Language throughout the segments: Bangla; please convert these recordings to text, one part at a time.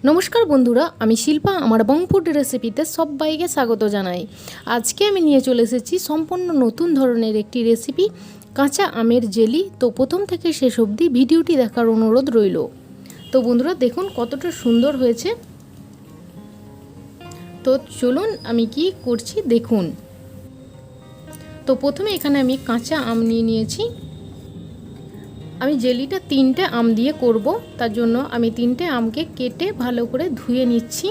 नमस्कार बंधुरा आमी शिल्पा आमार बंगफुड रेसिपिते सबाइके स्वागत जानाई। आज के आमी निये चले एसेछि सम्पूर्ण नतून धरनेर एकटी रेसिपि काँचा आमेर जेली। तो प्रथम थेके शेष अब्दि भिडियोटी देखार अनुरोध रइल। तो बंधुरा देखुन कतटा सुंदर हयेछे। तो चलुन आमी कि करछि देखुन। तो प्रथमे एखाने आमी काँचा आम निये नियेछि। आमी जेलिटा तीनटे आम दिए करब, तार जोन्नो आमी तीनटे आमके केटे भालो करे धुए निচ্ছি।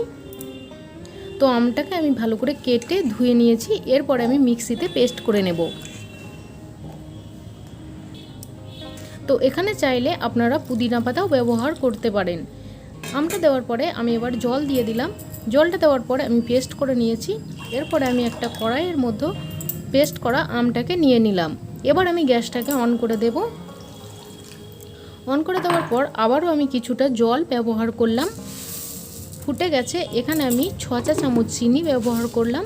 तो आमटाके आमी भालो करे केटे धुए निয়েছি। एरपर आमी मिक्सिते पेस्ट करे नेब। तो एखाने चाइले आपनारा पुदिना पाताओ व्यवहार करते पारेन। आमटा देওয়ার পরে आमी एबार जल दिए दिलाम। जलटा देওয়ার পরে आमी पेस्ट करे निয়েছি। एरपर आमी एकटा कड़ाइयेर मध्य पेस्ट करा आमटाके निये निलाम। एबार आमी ग्यासटाके अन करे देब। अन करे देওয়ার পর আবারও আমি কিছুটা জল ব্যবহার করলাম। ফুটে গেছে। এখানে আমি 6 চা চামচ চিনি ব্যবহার করলাম।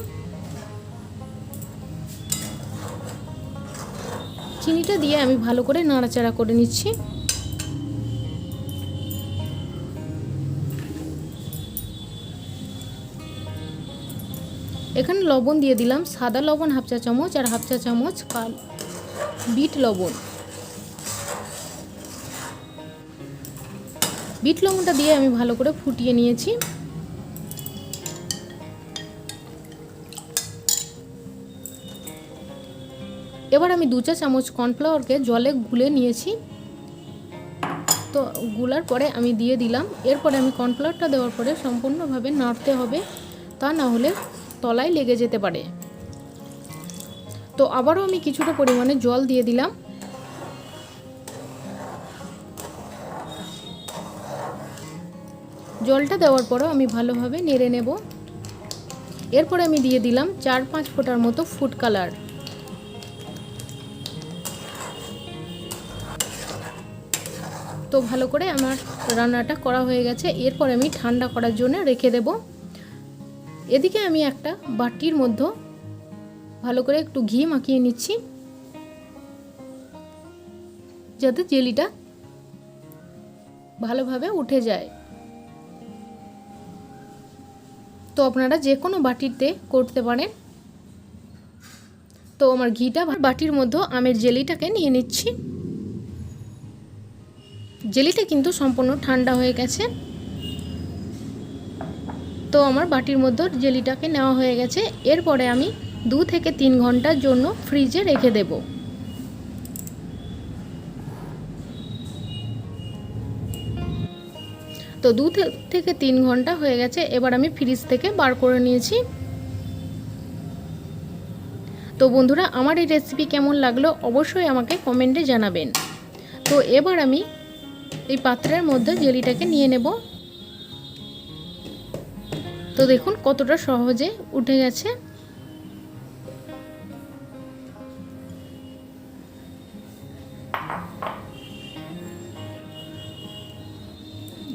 চিনিটা দিয়ে আমি ভালো করে নাড়াচাড়া করে নিচ্ছি। এখানে লবণ দিয়ে দিলাম। সাদা লবণ হাফ চা চামচ আর হাফ চা চামচ বিট লবণ। বিট লবণটা দিয়ে আমি ভালো করে ফুটিয়ে নিয়েছি। এবার আমি 2 চা চামচ কর্নফ্লাওয়ারকে জলে গুলে নিয়েছি। তো গুলার পরে আমি দিয়ে দিলাম। এরপরে আমি কর্নফ্লাওয়ারটা দেওয়ার পরে সম্পূর্ণভাবে নাড়তে হবে, তা না হলে তলায় লেগে যেতে পারে। তো আবারও আমি কিছুটা পরিমাণে জল দিয়ে দিলাম। জলটা দেওয়ার পরেও আমি ভালোভাবে নেড়ে নেব। এরপরে আমি দিয়ে দিলাম 4-5 ফোঁটার মতো ফুড কালার। তো ভালো করে আমার রান্নাটা করা হয়ে গেছে। এরপর আমি ঠান্ডা করার জন্য রেখে দেব। এদিকে আমি একটা বাটির মধ্যে ভালো করে একটু ঘি মাখিয়ে নিচ্ছি, যাতে জেলিটা ভালোভাবে উঠে যায়। তো আপনারা যে কোনো বাটিতে করতে পারেন। তো আমার ঘিটা বাটির মধ্যে আমের জেলিটাকে নিয়ে নিচ্ছি। জেলিটা কিন্তু সম্পূর্ণ ঠান্ডা হয়ে গেছে। তো আমার বাটির মধ্যে জেলিটাকে নেওয়া হয়ে গেছে। এরপরে আমি 2 থেকে 3 ঘন্টার জন্য ফ্রিজে রেখে দেব। তো 2 থেকে 3 ঘন্টা হয়ে গেছে। এবার আমি ফ্রিজ থেকে বার করে নিয়েছি। তো বন্ধুরা আমার এই রেসিপি কেমন লাগলো অবশ্যই আমাকে কমেন্টে জানাবেন। তো এবার আমি এই পাত্রের মধ্যে জেলিটাকে নিয়ে নেব। তো দেখুন কতটা সহজে উঠে গেছে।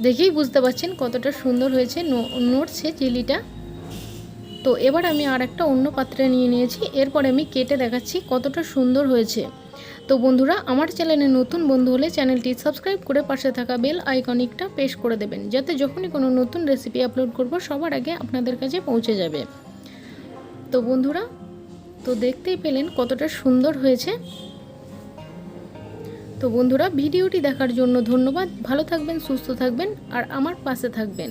দেখেই বুঝতে পারছেন কতটা সুন্দর হয়েছে, নড়ছে জেলিটা। তো এবার আমি আর একটা অন্য পাত্রে নিয়ে নিয়েছি। এরপরে আমি কেটে দেখাচ্ছি কতটা সুন্দর হয়েছে। তো বন্ধুরা আমার চ্যানেলে নতুন বন্ধু হলে চ্যানেলটি সাবস্ক্রাইব করে পাশে থাকা বেল আইকনটা প্রেস করে দেবেন, যাতে যখনই কোনো নতুন রেসিপি আপলোড করব সবার আগে আপনাদের কাছে পৌঁছে যাবে। তো বন্ধুরা তো দেখতেই পেলেন কতটা সুন্দর হয়েছে। তো বন্ধুরা ভিডিওটি দেখার জন্য ধন্যবাদ। ভালো থাকবেন, সুস্থ থাকবেন আর আমার পাশে থাকবেন।